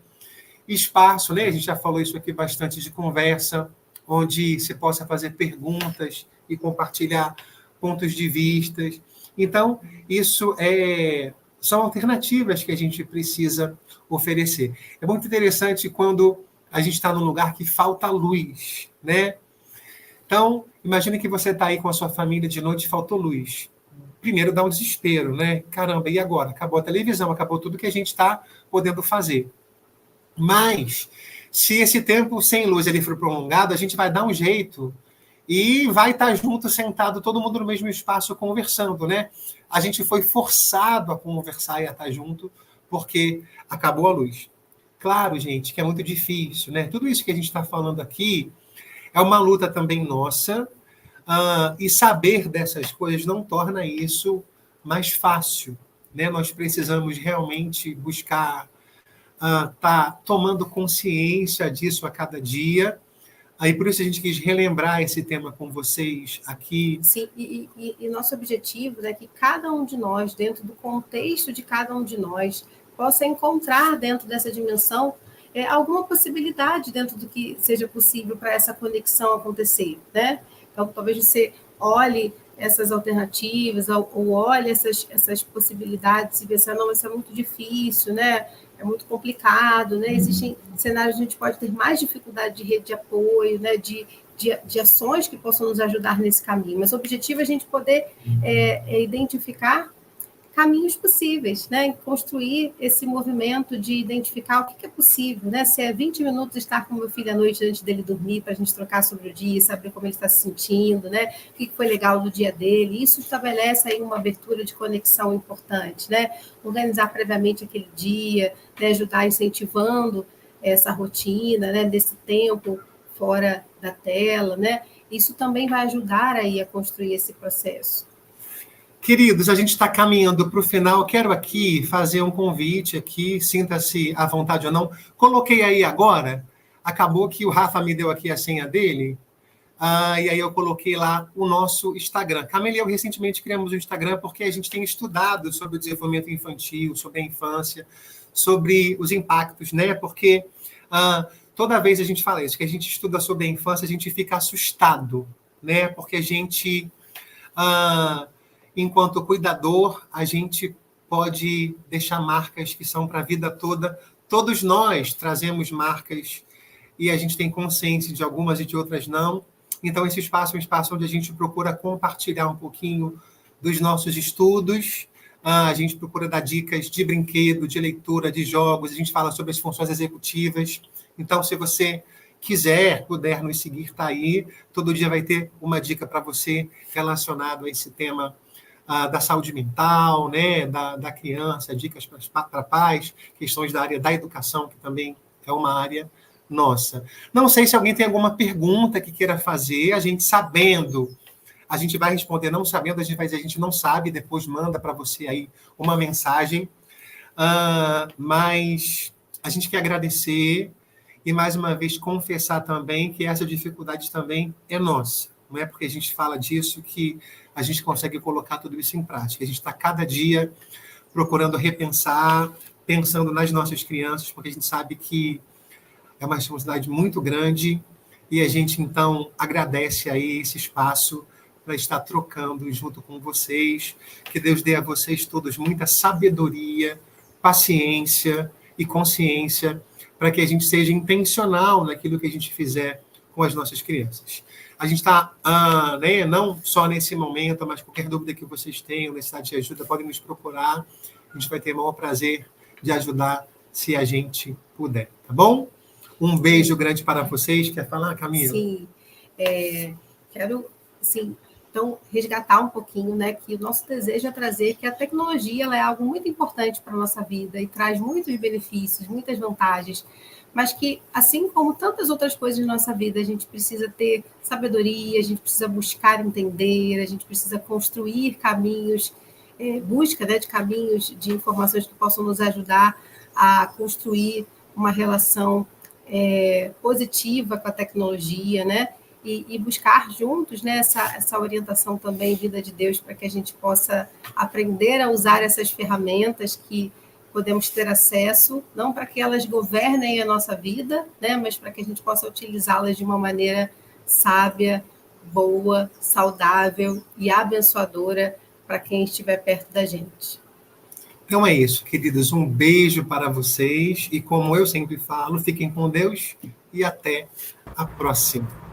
espaço, né? A gente já falou isso aqui bastante de conversa, onde se possa fazer perguntas e compartilhar pontos de vista. Então, isso são alternativas que a gente precisa oferecer. É muito interessante quando a gente está num lugar que falta luz, né? Então, imagine que você está aí com a sua família de noite e faltou luz. Primeiro dá um desespero, né? Caramba, e agora? Acabou a televisão, acabou tudo que a gente está podendo fazer. Mas, se esse tempo sem luz ele for prolongado, a gente vai dar um jeito e vai estar junto, sentado, todo mundo no mesmo espaço, conversando, né? A gente foi forçado a conversar e a estar junto porque acabou a luz. Claro, gente, que é muito difícil, né? Tudo isso que a gente está falando aqui é uma luta também nossa, e saber dessas coisas não torna isso mais fácil, né? Nós precisamos realmente buscar estar tomando consciência disso a cada dia. Aí por isso a gente quis relembrar esse tema com vocês aqui. Sim, e nosso objetivo é que cada um de nós, dentro do contexto de cada um de nós, possa encontrar dentro dessa dimensão alguma possibilidade dentro do que seja possível para essa conexão acontecer, né? Então, talvez você olhe essas alternativas ou olhe essas possibilidades e pense, não, isso é muito difícil, né? É muito complicado, né? Existem cenários onde a gente pode ter mais dificuldade de rede de apoio, né? De ações que possam nos ajudar nesse caminho. Mas o objetivo é a gente poder identificar caminhos possíveis, né? Construir esse movimento de identificar o que é possível, né? Se é 20 minutos estar com meu filho à noite antes dele dormir, para a gente trocar sobre o dia, saber como ele está se sentindo, né? O que foi legal do dia dele. Isso estabelece aí uma abertura de conexão importante, né? Organizar previamente aquele dia, né? Ajudar incentivando essa rotina, né? Desse tempo fora da tela, né? Isso também vai ajudar aí a construir esse processo. Queridos, a gente está caminhando para o final. Quero aqui fazer um convite aqui, sinta-se à vontade ou não. Coloquei aí agora, acabou que o Rafa me deu aqui a senha dele, e aí eu coloquei lá o nosso Instagram. Camila e eu recentemente criamos o Instagram porque a gente tem estudado sobre o desenvolvimento infantil, sobre a infância, sobre os impactos, né? Porque toda vez a gente fala isso, que a gente estuda sobre a infância, a gente fica assustado, né? Porque a gente... enquanto cuidador, a gente pode deixar marcas que são para a vida toda. Todos nós trazemos marcas e a gente tem consciência de algumas e de outras não. Então, esse espaço é um espaço onde a gente procura compartilhar um pouquinho dos nossos estudos, a gente procura dar dicas de brinquedo, de leitura, de jogos, a gente fala sobre as funções executivas. Então, se você puder nos seguir, está aí. Todo dia vai ter uma dica para você relacionado a esse tema da saúde mental, né, da criança, dicas para pais, questões da área da educação, que também é uma área nossa. Não sei se alguém tem alguma pergunta que queira fazer, a gente sabendo, a gente vai responder, não sabendo, a gente vai dizer, a gente não sabe, depois manda para você aí uma mensagem, mas a gente quer agradecer e, mais uma vez, confessar também que essa dificuldade também é nossa. Não é porque a gente fala disso que a gente consegue colocar tudo isso em prática. A gente está cada dia procurando repensar, pensando nas nossas crianças, porque a gente sabe que é uma responsabilidade muito grande e a gente, então, agradece aí esse espaço para estar trocando junto com vocês. Que Deus dê a vocês todos muita sabedoria, paciência e consciência para que a gente seja intencional naquilo que a gente fizer com as nossas crianças. A gente está, né, não só nesse momento, mas qualquer dúvida que vocês tenham, necessidade de ajuda, podem nos procurar. A gente vai ter o maior prazer de ajudar se a gente puder, tá bom? Um beijo grande para vocês. Quer falar, Camila? Sim, quero, sim, então, resgatar um pouquinho, né, que o nosso desejo é trazer que a tecnologia ela é algo muito importante para a nossa vida e traz muitos benefícios, muitas vantagens, mas que, assim como tantas outras coisas na nossa vida, a gente precisa ter sabedoria, a gente precisa buscar entender, a gente precisa construir caminhos, busca, né, de caminhos de informações que possam nos ajudar a construir uma relação positiva com a tecnologia, né? E buscar juntos, né, essa orientação também vinda de Deus para que a gente possa aprender a usar essas ferramentas que podemos ter acesso, não para que elas governem a nossa vida, né, mas para que a gente possa utilizá-las de uma maneira sábia, boa, saudável e abençoadora para quem estiver perto da gente. Então é isso, queridos. Um beijo para vocês e, como eu sempre falo, fiquem com Deus e até a próxima.